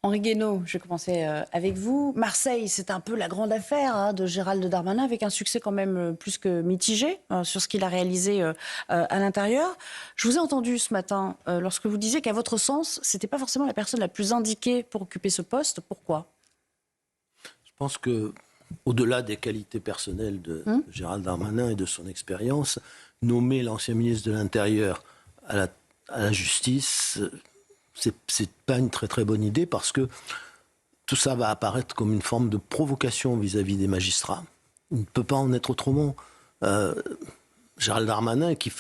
Henri Guénaud, je vais commencer avec vous. Marseille, c'est un peu la grande affaire de Gérald Darmanin, avec un succès quand même plus que mitigé sur ce qu'il a réalisé à l'intérieur. Je vous ai entendu ce matin lorsque vous disiez qu'à votre sens, ce n'était pas forcément la personne la plus indiquée pour occuper ce poste. Pourquoi ? Je pense que, au-delà des qualités personnelles de Gérald Darmanin et de son expérience, nommer l'ancien ministre de l'Intérieur à la justice, c'est pas une très très bonne idée, parce que tout ça va apparaître comme une forme de provocation vis-à-vis des magistrats. Il ne peut pas en être autrement. Gérald Darmanin, qui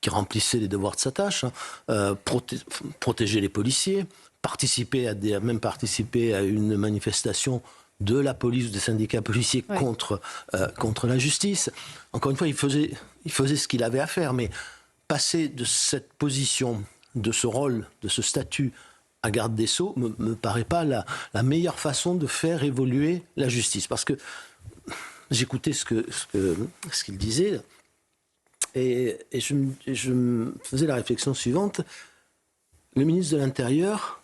remplissait les devoirs de sa tâche, protéger les policiers, même participer à une manifestation de la police ou des syndicats policiers contre la justice. Encore une fois, il faisait ce qu'il avait à faire, mais passer de cette position, de ce rôle, de ce statut à garde des Sceaux me paraît pas la meilleure façon de faire évoluer la justice. Parce que j'écoutais ce qu'il disait et je me faisais la réflexion suivante. Le ministre de l'Intérieur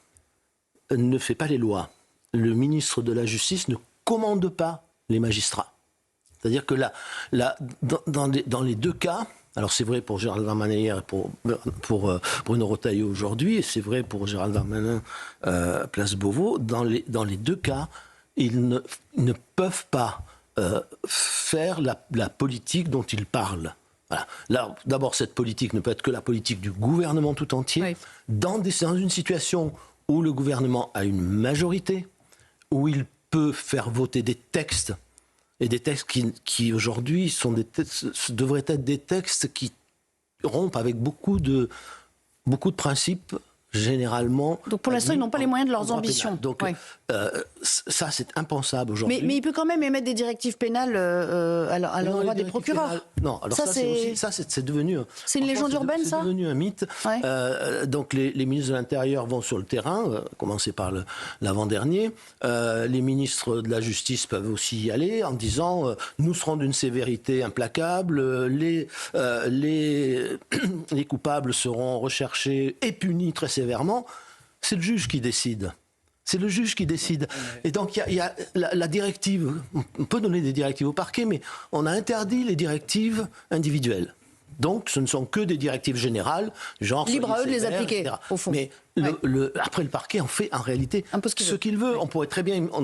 ne fait pas les lois. Le ministre de la Justice ne commande pas les magistrats. C'est-à-dire que dans les deux cas, alors c'est vrai pour Gérald Darmanin hier et pour Bruno Retailleau aujourd'hui, et c'est vrai pour Gérald Darmanin place Beauvau, dans les deux cas, ils ne peuvent pas faire la politique dont ils parlent. Voilà. Là, d'abord, cette politique ne peut être que la politique du gouvernement tout entier, dans une situation où le gouvernement a une majorité, où il peut faire voter des textes, et des textes qui aujourd'hui devraient être des textes qui rompent avec beaucoup de principes, généralement. Donc pour l'instant, ils n'ont pas les moyens de leurs ambitions. Donc ça, c'est impensable aujourd'hui. Mais il peut quand même émettre des directives pénales à l'endroit des procureurs. Non, alors c'est devenu... C'est une légende urbaine, ça ? C'est devenu un mythe. Donc les ministres de l'Intérieur vont sur le terrain, commencer par l'avant-dernier. Les ministres de la Justice peuvent aussi y aller en disant nous serons d'une sévérité implacable, les coupables seront recherchés et punis très sévèrement. C'est le juge qui décide. C'est le juge qui décide. Et donc, il y a la directive. On peut donner des directives au parquet, mais on a interdit les directives individuelles. Donc, ce ne sont que des directives générales, genre... Libre à eux de les appliquer, etc. Au fond. Mais après, le parquet en fait, en réalité, ce qu'il veut. On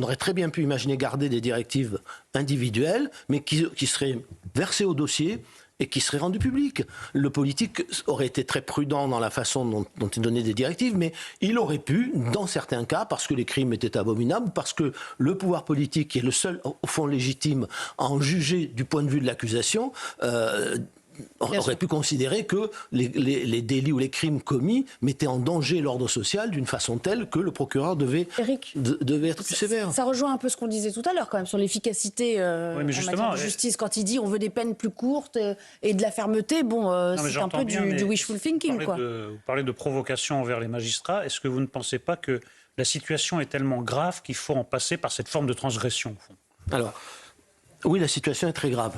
aurait très bien pu imaginer garder des directives individuelles, mais qui seraient versées au dossier et qui serait rendu public. Le politique aurait été très prudent dans la façon dont il donnait des directives, mais il aurait pu, dans certains cas, parce que les crimes étaient abominables, parce que le pouvoir politique, qui est le seul, au fond, légitime à en juger du point de vue de l'accusation, aurait pu considérer que les délits ou les crimes commis mettaient en danger l'ordre social d'une façon telle que le procureur devait être plus sévère. Ça rejoint un peu ce qu'on disait tout à l'heure quand même sur l'efficacité en matière de justice. Quand il dit on veut des peines plus courtes et de la fermeté, c'est un peu du wishful thinking. Vous parlez de provocation envers les magistrats. Est-ce que vous ne pensez pas que la situation est tellement grave qu'il faut en passer par cette forme de transgression, au fond ? Alors, oui, la situation est très grave.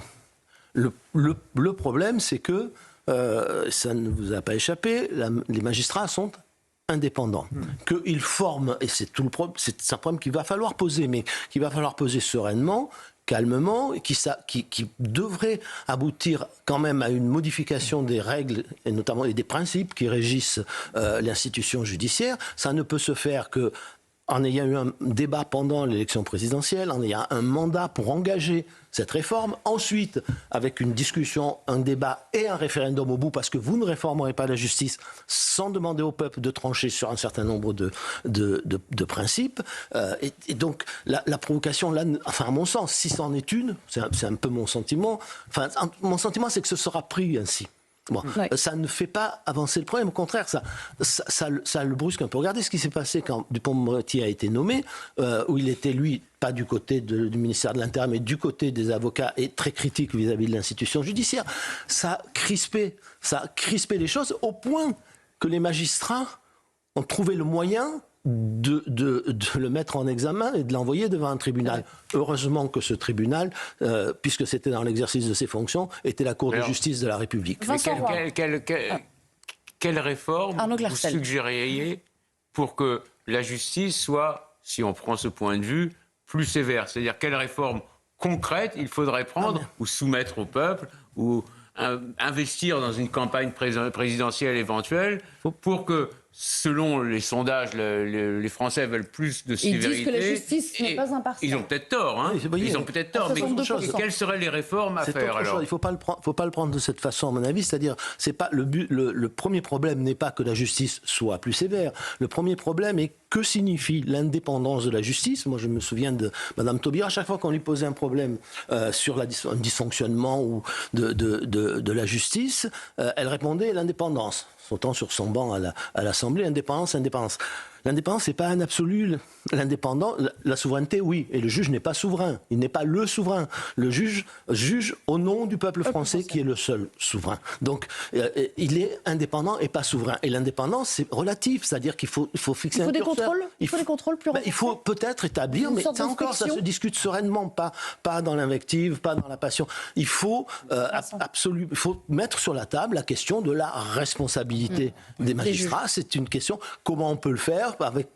Le problème, c'est que, ça ne vous a pas échappé, les magistrats sont indépendants. Qu'ils forment, et c'est tout le problème, c'est un problème qu'il va falloir poser, mais qu'il va falloir poser sereinement, calmement, et qui devrait aboutir quand même à une modification des règles, et notamment des principes qui régissent l'institution judiciaire. Ça ne peut se faire que en ayant eu un débat pendant l'élection présidentielle, en ayant un mandat pour engager cette réforme, ensuite avec une discussion, un débat et un référendum au bout, parce que vous ne réformerez pas la justice sans demander au peuple de trancher sur un certain nombre de principes. Et donc la provocation, là, enfin à mon sens, si c'en est une, c'est un peu mon sentiment, enfin mon sentiment c'est que ce sera pris ainsi. Bon, ça ne fait pas avancer le problème, au contraire, ça le brusque un peu. Regardez ce qui s'est passé quand Dupond-Moretti a été nommé, où il était, lui, pas du côté du ministère de l'Intérieur, mais du côté des avocats, et très critique vis-à-vis de l'institution judiciaire. Ça a crispé les choses, au point que les magistrats ont trouvé le moyen de le mettre en examen et de l'envoyer devant un tribunal. Heureusement que ce tribunal, puisque c'était dans l'exercice de ses fonctions, était la Cour de justice de la République. Quelle réforme vous suggéreriez pour que la justice soit, si on prend ce point de vue, plus sévère? C'est-à-dire quelles réformes concrètes il faudrait prendre ou soumettre au peuple ou investir dans une campagne présidentielle éventuelle pour que, selon les sondages, les Français veulent plus de sévérité. Ils disent que la justice n'est pas impartiale. Ils ont peut-être tort, hein. Ils ont peut-être tort. Mais 62%. quelles seraient les réformes à faire alors? Il faut pas le prendre de cette façon, à mon avis. C'est-à-dire, c'est pas le but. Le premier problème n'est pas que la justice soit plus sévère. Le premier problème est que signifie l'indépendance de la justice. Moi, je me souviens de Madame Taubira, à chaque fois qu'on lui posait un problème sur un dysfonctionnement ou de la justice, elle répondait l'indépendance, sautant sur son banc à l'Assemblée, indépendance. L'indépendance, c'est pas un absolu. L'indépendant, la souveraineté, oui. Et le juge n'est pas souverain. Il n'est pas le souverain. Le juge juge au nom du peuple français qui est le seul souverain. Donc, il est indépendant et pas souverain. Et l'indépendance, c'est relatif. C'est-à-dire qu'il faut fixer un curseur. Il faut des contrôles plus Il faut peut-être établir, mais ça encore, ça se discute sereinement, pas dans l'invective, pas dans la passion. Il faut il faut mettre sur la table la question de la responsabilité des magistrats. C'est une question, comment on peut le faire, avec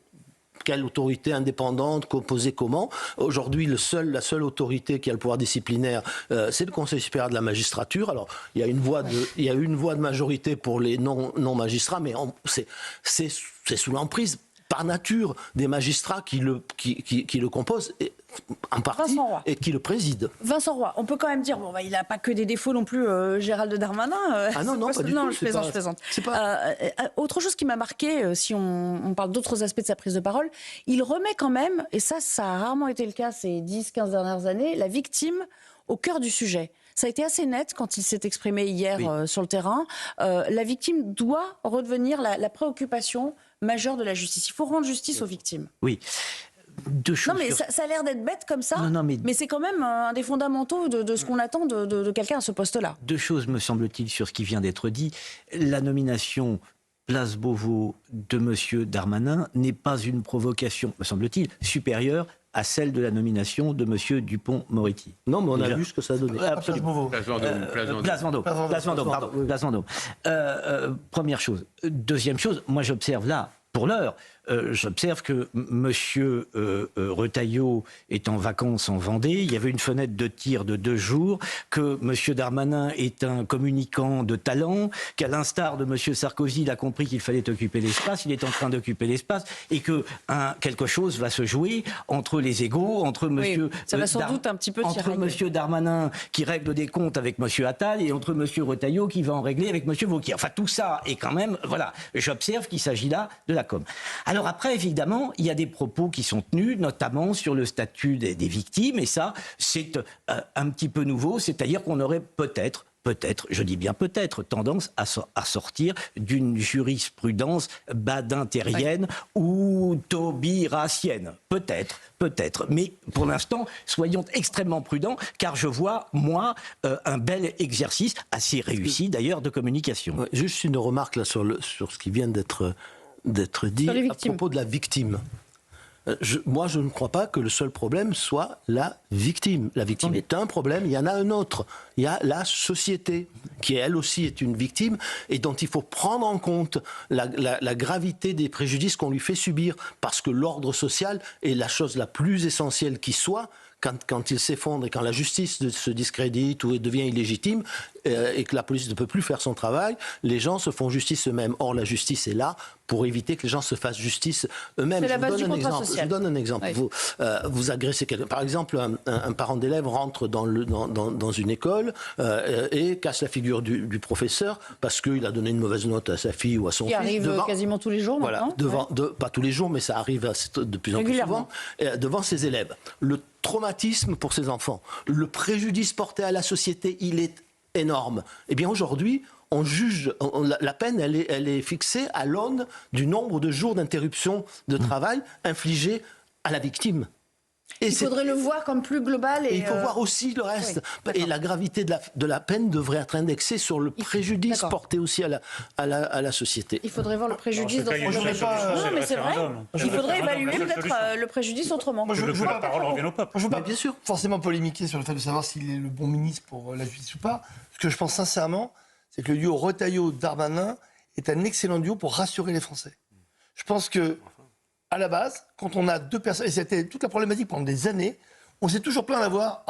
quelle autorité indépendante, composée comment. Aujourd'hui, la seule autorité qui a le pouvoir disciplinaire, c'est le Conseil supérieur de la magistrature. Alors, il y a une voix de majorité pour les non-magistrats, mais c'est sous l'emprise par nature des magistrats qui le composent, en partie, et qui le président. Vincent Roy, on peut quand même dire, il n'a pas que des défauts non plus, Gérald Darmanin. Ah non, pas du tout. Je plaisante. Autre chose qui m'a marqué, si on parle d'autres aspects de sa prise de parole, il remet quand même, et ça a rarement été le cas ces 10-15 dernières années, la victime au cœur du sujet. Ça a été assez net quand il s'est exprimé hier sur le terrain. La victime doit redevenir la préoccupation majeure de la justice. Il faut rendre justice aux victimes. Oui. Deux choses. Non, mais ça a l'air d'être bête comme ça, mais c'est quand même un des fondamentaux de ce qu'on attend de quelqu'un à ce poste-là. Deux choses, me semble-t-il, sur ce qui vient d'être dit. La nomination place Beauvau de M. Darmanin n'est pas une provocation, me semble-t-il, supérieure à celle de la nomination de M. Dupond-Moretti. Non, mais on a vu ce que ça donnait. Absolument. Place Vendôme. Première chose. Deuxième chose, moi j'observe là, pour l'heure, j'observe que M. Retailleau est en vacances en Vendée. Il y avait une fenêtre de tir de 2 jours, que M. Darmanin est un communicant de talent, qu'à l'instar de M. Sarkozy, il a compris qu'il fallait occuper l'espace, il est en train d'occuper l'espace, et que quelque chose va se jouer entre les égaux, entre M. Ça va sans doute un petit peu entre M. Darmanin qui règle des comptes avec M. Attal et entre M. Retailleau qui va en régler avec M. Wauquiez. Enfin, tout ça est quand même... Voilà, j'observe qu'il s'agit là de la com. Alors après, évidemment, il y a des propos qui sont tenus, notamment sur le statut des victimes, et ça, c'est un petit peu nouveau, c'est-à-dire qu'on aurait peut-être, je dis bien peut-être, tendance à sortir d'une jurisprudence badinterienne ou taubiracienne. Peut-être. Mais pour l'instant, soyons extrêmement prudents, car je vois, moi, un bel exercice, assez réussi d'ailleurs, de communication. Ouais, juste une remarque là sur ce qui vient d'être dit à propos de la victime. Moi, je ne crois pas que le seul problème soit la victime. La victime est un problème, il y en a un autre. Il y a la société, qui elle aussi est une victime, et dont il faut prendre en compte la gravité des préjudices qu'on lui fait subir, parce que l'ordre social est la chose la plus essentielle qui soit. Quand il s'effondre et quand la justice se discrédite ou devient illégitime et que la police ne peut plus faire son travail, les gens se font justice eux-mêmes. Or, la justice est là pour éviter que les gens se fassent justice eux-mêmes. C'est la base du contrat social. Je vous donne un exemple. Oui. Vous agressez quelqu'un. Par exemple, un parent d'élève rentre dans une école et casse la figure du professeur parce qu'il a donné une mauvaise note à sa fille ou à son fils. Qui arrive quasiment tous les jours maintenant. Pas tous les jours, mais ça arrive de plus en plus souvent, devant ses élèves. Le traumatisme pour ces enfants, le préjudice porté à la société, il est énorme. Eh bien aujourd'hui, on juge, la peine, elle est fixée à l'aune du nombre de jours d'interruption de travail infligés à la victime. Et il faudrait le voir comme plus global. Et il faut voir aussi le reste. Oui, et la gravité de la peine devrait être indexée sur le préjudice porté aussi à la société. Il faudrait voir le préjudice dans Non, mais c'est vrai. Il faudrait évaluer peut-être le préjudice autrement. Je veux que la parole revienne au peuple. Je ne veux pas bien sûr forcément polémiquer sur le fait de savoir s'il est le bon ministre pour la justice ou pas. Ce que je pense sincèrement, c'est que le duo Retailleau-Darmanin est un excellent duo pour rassurer les Français. Je pense que à la base, quand on a deux personnes, et c'était toute la problématique pendant des années, on s'est toujours plaint d'avoir,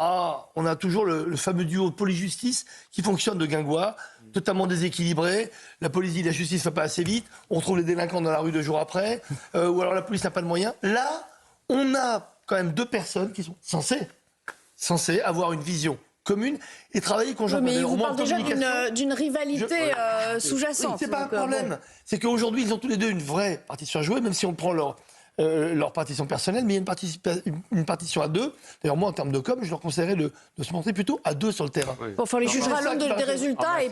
on a toujours le fameux duo police-justice qui fonctionne de guingois, totalement déséquilibré. La police dit la justice ne va pas assez vite, on retrouve les délinquants dans la rue 2 jours après, ou alors la police n'a pas de moyens. Là, on a quand même deux personnes qui sont censées avoir une vision commune et travailler conjointement. Mais il vous Au moins parle en déjà d'une rivalité sous-jacente. C'est pas un Donc, problème. C'est qu'aujourd'hui, ils ont tous les deux une vraie partition à jouer, même si on prend leur partition personnelle, mais il y a une partition à deux. D'ailleurs, moi, en termes de com, je leur conseillerais de se montrer plutôt à deux sur le terrain. Oui. Bon, on les jugera à c'est ça l'aune qui des paraît- résultats et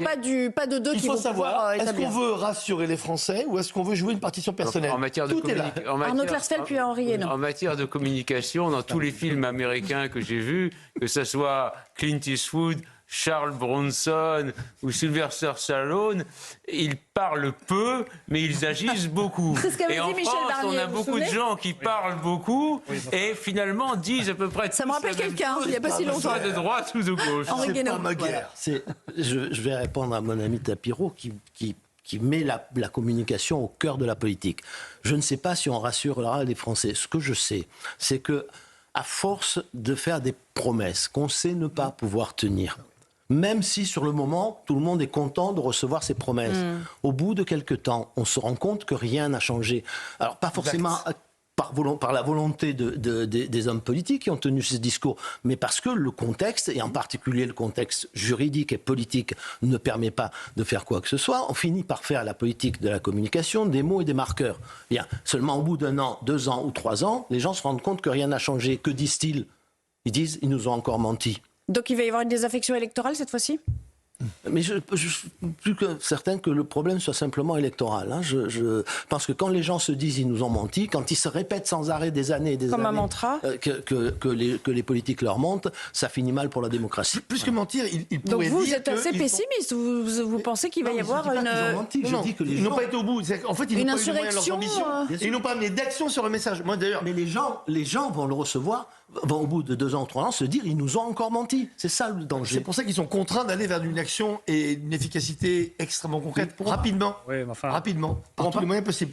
pas de deux Il qui faut vont pouvoir savoir, est-ce établir. qu'on veut rassurer les Français ou est-ce qu'on veut jouer une partition personnelle? En matière de Tout est là. Arnaud Clarsfeld, puis Henri Hénaud. En matière de communication, dans tous les films américains que j'ai vus, que ce soit Clint Eastwood, Charles Bronson ou Sylvester Stallone, ils parlent peu, mais ils agissent beaucoup. C'est ce qu'avait Et dit en Michel France, Barnier, on a vous vous beaucoup de souvenez gens qui parlent beaucoup et finalement disent à peu près. Ça me rappelle quelqu'un, il n'y a pas si longtemps. Soit de droite ou de gauche. Henri C'est Guénaud. pas ma guerre. Je vais répondre à mon ami Tapiro qui met la communication au cœur de la politique. Je ne sais pas si on rassurera les Français. Ce que je sais, c'est que à force de faire des promesses qu'on sait ne pas pouvoir tenir, même si sur le moment, tout le monde est content de recevoir ces promesses. Au bout de quelques temps, on se rend compte que rien n'a changé. Alors, pas forcément par la volonté des hommes politiques qui ont tenu ces discours, mais parce que le contexte, et en particulier le contexte juridique et politique, ne permet pas de faire quoi que ce soit. On finit par faire la politique de la communication, des mots et des marqueurs. Bien, seulement au bout d'1 an, 2 ans ou 3 ans, les gens se rendent compte que rien n'a changé. Que disent-ils? Ils disent, ils nous ont encore menti. Donc il va y avoir une désaffection électorale cette fois-ci? Mais je suis plus que certain que le problème soit simplement électoral. Hein. Je pense que quand les gens se disent ils nous ont menti, quand ils se répètent sans arrêt des années et des Comme années un mantra. que les politiques leur mentent, ça finit mal pour la démocratie. Plus que mentir, ils Donc pourraient vous dire êtes assez qu'ils sont- pessimiste, vous pensez qu'il va y avoir Je dis pas qu'ils ont une... menti, je Non, dis que les ils n'ont gens... pas été au bout. En fait, ils Une n'ont pas eu les moyens de leurs insurrection, ambitions. Et ils n'ont pas amené d'action sur le message. Moi, d'ailleurs, Mais les gens vont le recevoir, vont au bout de 2 ans ou 3 ans se dire ils nous ont encore menti. C'est ça le c'est danger. pour ça qu'ils sont contraints d'aller vers une action et une efficacité extrêmement concrète, rapidement. Oui, mais enfin, Rapidement, par tous les moyens possibles.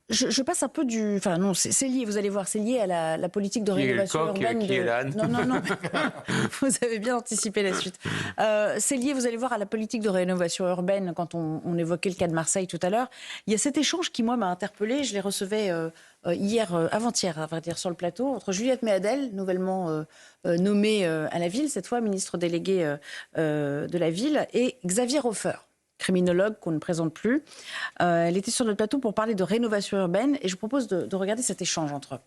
Je passe un peu du... Enfin non, c'est lié, vous allez voir, c'est lié à la politique de Qui est le rénovation coq, urbaine. qui est l'âne. Non. Vous avez bien anticipé la suite. C'est lié, vous allez voir, à la politique de rénovation urbaine, quand on évoquait le cas de Marseille tout à l'heure. Il y a cet échange qui, moi, m'a interpellée. Je les recevais avant-hier, à vrai dire, sur le plateau, entre Juliette Méadel, nouvellement nommée à la ville, cette fois ministre déléguée de la ville, et Xavier Hofer, criminologue qu'on ne présente plus. Elle était sur notre plateau pour parler de rénovation urbaine et je vous propose de regarder cet échange entre eux.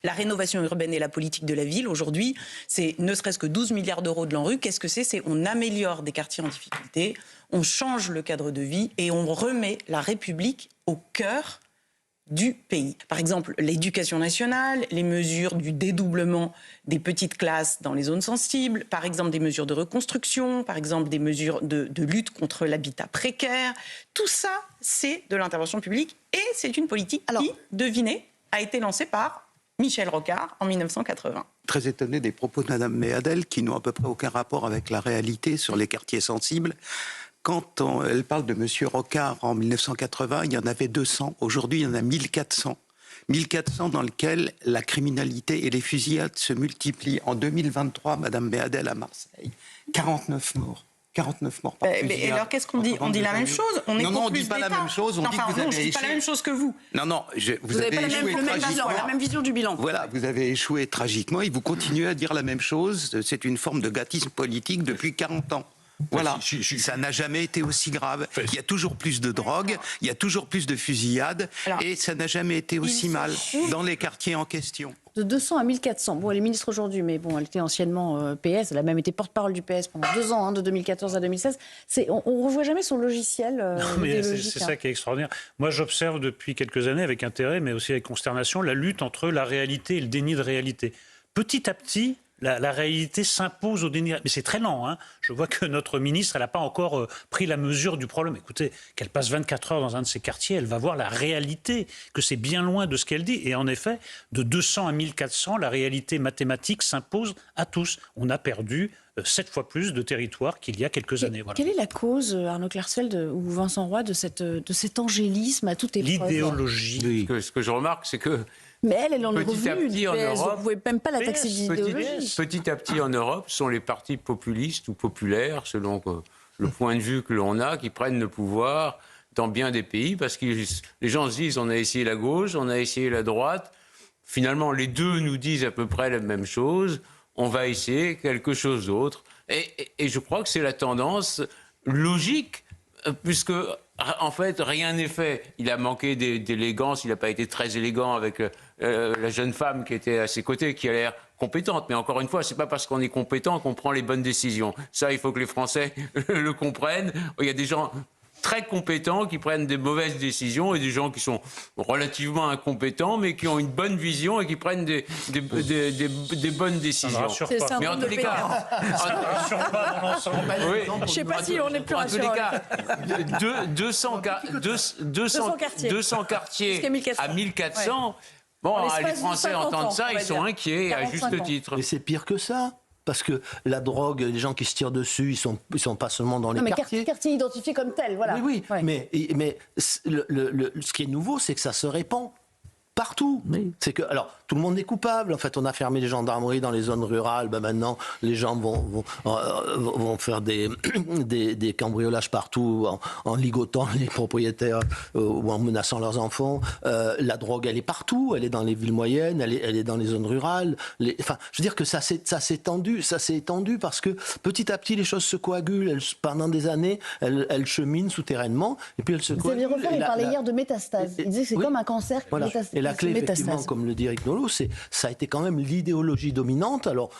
La rénovation urbaine et la politique de la ville, aujourd'hui, c'est ne serait-ce que 12 milliards d'euros de l'ANRU. Qu'est-ce que c'est? C'est on améliore des quartiers en difficulté, on change le cadre de vie et on remet la République au cœur du pays. Par exemple, l'éducation nationale, les mesures du dédoublement des petites classes dans les zones sensibles, par exemple des mesures de reconstruction, par exemple des mesures de lutte contre l'habitat précaire. Tout ça, c'est de l'intervention publique et c'est une politique qui, devinez, a été lancée par Michel Rocard en 1980. Très étonné des propos de Mme Méadel qui n'ont à peu près aucun rapport avec la réalité sur les quartiers sensibles. Quand elle parle de M. Rocard en 1980, il y en avait 200. Aujourd'hui, il y en a 1400. 1400 dans lesquels la criminalité et les fusillades se multiplient. En 2023, Mme Méadel à Marseille, 49 morts. 49 morts par fusillade. Et alors qu'est-ce qu'on dit? On dit la même chose? On est non, pour on ne plus dit pas la d'État. même chose. On dit que vous non, avez je dis pas la même chose que vous. Non, vous n'avez avez pas échoué le même bilan, tragiquement. la même vision du bilan. Voilà, vous avez échoué tragiquement et vous continuez à dire la même chose. C'est une forme de gâtisme politique depuis 40 ans. Voilà, ça n'a jamais été aussi grave. Il y a toujours plus de drogue, il y a toujours plus de fusillades et ça n'a jamais été aussi mal dans les quartiers en question. De 200 à 1400. Bon, elle est ministre aujourd'hui, mais bon, elle était anciennement PS. Elle a même été porte-parole du PS pendant 2 ans, de 2014 à 2016. On ne revoit jamais son logiciel mais idéologique. c'est ça qui est extraordinaire. Moi, j'observe depuis quelques années, avec intérêt, mais aussi avec consternation, la lutte entre la réalité et le déni de réalité. Petit à petit, la réalité s'impose au déni. Mais c'est très lent. Hein. Je vois que notre ministre, elle n'a pas encore pris la mesure du problème. Écoutez, qu'elle passe 24 heures dans un de ces quartiers, elle va voir la réalité, que c'est bien loin de ce qu'elle dit. Et en effet, de 200 à 1400, la réalité mathématique s'impose à tous. On a perdu 7 fois plus de territoire qu'il y a quelques années. Voilà. Quelle est la cause, Arnaud Klersfeld ou Vincent Roy, de cet angélisme à toute épreuve? L'idéologie. Ce que je remarque, c'est que Mais elle en est petit à revenue. petit en PS, Europe, vous ne pouvez même pas la taxer d'idéologie. petit à petit en Europe, ce sont les partis populistes ou populaires, selon le point de vue que l'on a, qui prennent le pouvoir dans bien des pays, parce que les gens se disent on a essayé la gauche, on a essayé la droite, finalement les deux nous disent à peu près la même chose, on va essayer quelque chose d'autre. Et je crois que c'est la tendance logique, puisque en fait rien n'est fait. Il a manqué d'élégance, il n'a pas été très élégant avec la jeune femme qui était à ses côtés, qui a l'air compétente. Mais encore une fois, c'est pas parce qu'on est compétent qu'on prend les bonnes décisions. Ça, il faut que les Français le comprennent. Il y a des gens très compétents qui prennent des mauvaises décisions et des gens qui sont relativement incompétents mais qui ont une bonne vision et qui prennent des bonnes décisions. Mais en tous les cas, je ne sais pas si on est plus rassurant. En tous les cas, 200 quartiers à 1400. Bon, les Français entendent ça, ils sont inquiets, à juste titre. Mais c'est pire que ça. Parce que la drogue, les gens qui se tirent dessus, ils sont pas seulement dans les quartiers. Quartier identifié comme tel, voilà. Oui, Ouais. mais ce qui est nouveau, c'est que ça se répand partout. Oui. C'est que, alors, tout le monde est coupable. En fait, on a fermé les gendarmeries dans les zones rurales. Ben maintenant, les gens vont faire des cambriolages partout en ligotant les propriétaires ou en menaçant leurs enfants. La drogue, elle est partout. Elle est dans les villes moyennes. Elle est dans les zones rurales. Enfin, je veux dire que ça s'est étendu parce que petit à petit, les choses se coagulent. Pendant des années, elles cheminent souterrainement et puis elles se coagulent. Xavier Refer, il parlait hier de métastase. Il disait que c'est comme un cancer qui métastase. Et la clé, effectivement, comme le dit Eric Nolot, ça a été quand même l'idéologie dominante. Alors,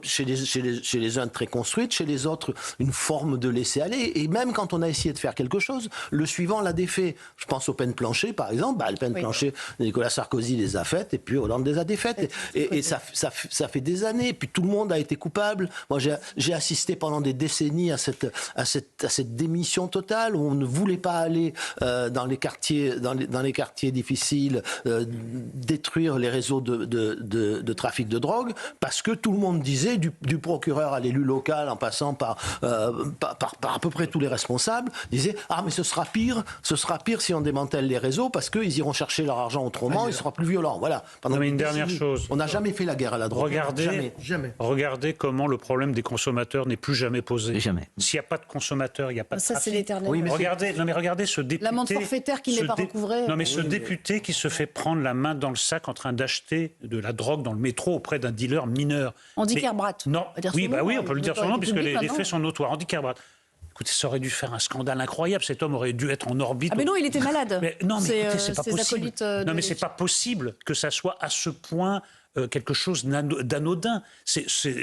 chez les uns très construite, chez les autres, une forme de laisser-aller. Et même quand on a essayé de faire quelque chose, le suivant l'a défait. Je pense aux peines planchées, par exemple. Les peines planchées, Nicolas Sarkozy les a faites et puis Hollande les a défaites. Et ça fait des années. Et puis tout le monde a été coupable. Moi, j'ai assisté pendant des décennies à cette démission totale où on ne voulait pas aller dans les quartiers difficiles, détruire les réseaux de trafic de drogue, parce que tout le monde disait, du procureur à l'élu local, en passant par à peu près tous les responsables, disait mais ce sera pire si on démantèle les réseaux, parce qu'ils iront chercher leur argent autrement, il sera plus violent. Voilà. Mais une dernière chose. On n'a jamais fait la guerre à la drogue. Regardez comment le problème des consommateurs n'est plus jamais posé. Jamais. S'il n'y a pas de consommateurs, il n'y a pas de trafic. Ça, c'est l'éternel. Oui, mais regardez ce député. L'amende forfaitaire qui n'est pas recouvrée. Non, mais ce député qui se fait prendre la main dans le sac en train d'acheter de la drogue dans le métro auprès d'un dealer mineur. Andy Kerbrat. Non, On peut dire oui, son nom, on peut le dire son nom, puisque les maintenant. faits sont notoires. Andy Kerbrat. Écoutez, ça aurait dû faire un scandale incroyable. Cet homme aurait dû être en orbite. Ah mais non, il était malade. Mais écoutez, c'est pas ses possible. acolytes, Non, mais c'est pas possible que ça soit à ce point quelque chose d'anodin.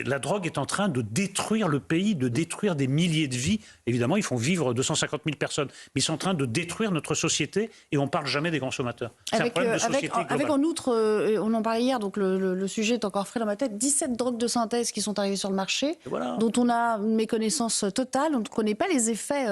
La drogue est en train de détruire le pays, de détruire des milliers de vies. Évidemment, ils font vivre 250 000 personnes, mais ils sont en train de détruire notre société et on parle jamais des consommateurs. C'est un problème de société globale. Avec en outre, on en parlait hier, donc le sujet est encore frais dans ma tête, 17 drogues de synthèse qui sont arrivées sur le marché, dont on a une méconnaissance totale, on ne connaît pas les effets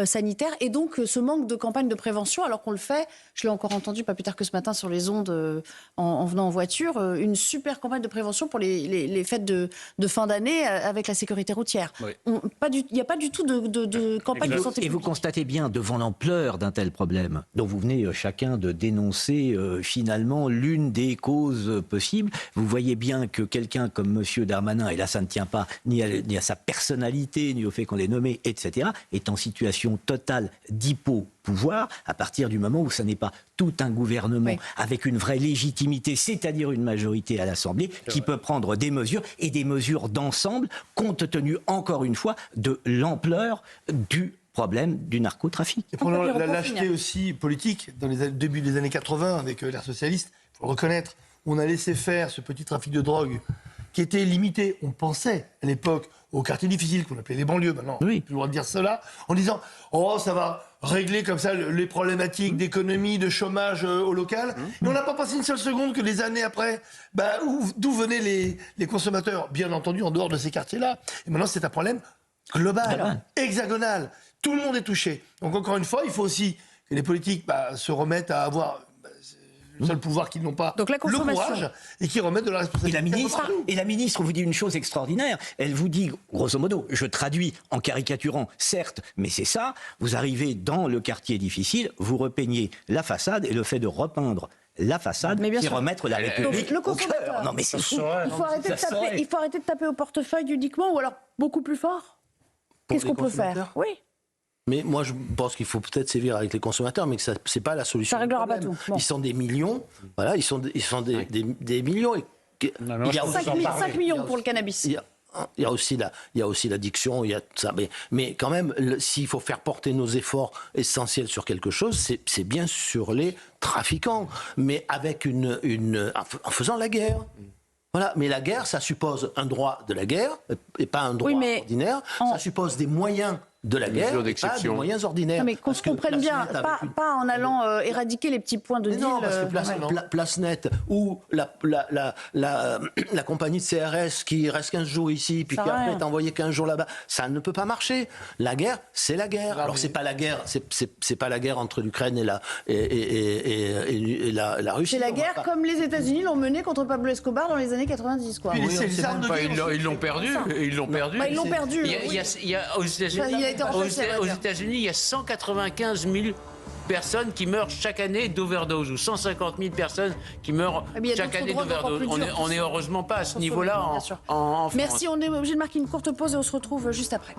sanitaires, et donc ce manque de campagne de prévention, alors qu'on le fait, je l'ai encore entendu pas plus tard que ce matin sur les ondes en venant en voiture, une super campagne de prévention pour les fêtes de fin d'année avec la sécurité routière. Oui. Il n'y a pas du tout de campagne de santé publique. Et vous constatez bien, devant l'ampleur d'un tel problème, dont vous venez chacun de dénoncer finalement l'une des causes possibles, vous voyez bien que quelqu'un comme M. Darmanin, et là ça ne tient pas ni à sa personnalité, ni au fait qu'on l'ait nommé, etc., est en situation totale d'hypo-pouvoir à partir du moment où ça n'est pas tout un gouvernement avec une vraie légitimité, c'est-à-dire une majorité à l'Assemblée, qui peut prendre des mesures, et des mesures d'ensemble, compte tenu, encore une fois, de l'ampleur du problème du narcotrafic. Et pour la lâcheté aussi politique, dans les début des années 80, avec l'ère socialiste, il faut le reconnaître, on a laissé faire ce petit trafic de drogue qui était limité, on pensait à l'époque, aux quartiers difficiles, qu'on appelait les banlieues maintenant, on n'a plus le droit de dire cela, en disant « Oh, ça va régler comme ça les problématiques d'économie, de chômage au local ». Mais on n'a pas passé une seule seconde que des années après, d'où venaient les consommateurs, bien entendu, en dehors de ces quartiers-là. Et maintenant, c'est un problème global, hexagonal. Tout le monde est touché. Donc, encore une fois, il faut aussi que les politiques se remettent à avoir le seul pouvoir qu'ils n'ont pas, Donc la le consommation. courage, et qui remettent de la responsabilité. Et la ministre vous dit une chose extraordinaire. Elle vous dit, grosso modo, je traduis en caricaturant, certes, mais c'est ça, vous arrivez dans le quartier difficile, vous repeignez la façade, et le fait de repeindre la façade, Mais bien c'est sûr. remettre la République le au consommateur. cœur. Non mais c'est fou. Il faut arrêter de taper au portefeuille uniquement, ou alors beaucoup plus fort. Pour Qu'est-ce les qu'on peut faire? consommateurs Oui. Mais moi, je pense qu'il faut peut-être sévir avec les consommateurs, mais que ça, c'est pas la solution. Ça réglera du pas problème. tout. Bon. Ils sont des millions, voilà, ils sont des millions. Et Non, mais moi, il y a je pense aussi- 5 millions pour le cannabis. il y a aussi l'addiction, il y a tout ça. Mais quand même, s'il faut faire porter nos efforts essentiels sur quelque chose, c'est bien sur les trafiquants, mais avec en faisant la guerre. Voilà, mais la guerre, ça suppose un droit de la guerre et pas un droit ordinaire. Ça suppose des moyens de la guerre et pas des moyens ordinaires. Non, mais qu'on Parce que comprenne bien, Place Nette avec pas en allant éradiquer les petits points de mais deal. non, parce que Place Nette ou la compagnie de CRS qui reste 15 jours ici, puis Ça qui va après rien. est envoyé 15 jours là-bas, ça ne peut pas marcher. La guerre, c'est la guerre. Alors c'est pas la guerre, c'est pas la guerre entre l'Ukraine et la Russie. C'est la On va guerre pas- comme les États-Unis l'ont menée contre Pablo Escobar dans les années 90, quoi. Puis Oui, c'est on sait les armes de guerre. Ils l'ont perdu. Ils l'ont perdu. Bah, ils l'ont perdu. Il y a aux États-Unis, Il a été remplacé, on va aux dire. États-Unis, il y a 195 000 personnes qui meurent chaque année d'overdose, ou 150 000 personnes qui meurent Ah, mais il y a chaque d'autres année drogues encore d'overdose. plus dures On qui est sont- heureusement pas à ce sont niveau-là sauvées, bien sûr. en France. Merci, on est obligé de marquer une courte pause et on se retrouve juste après.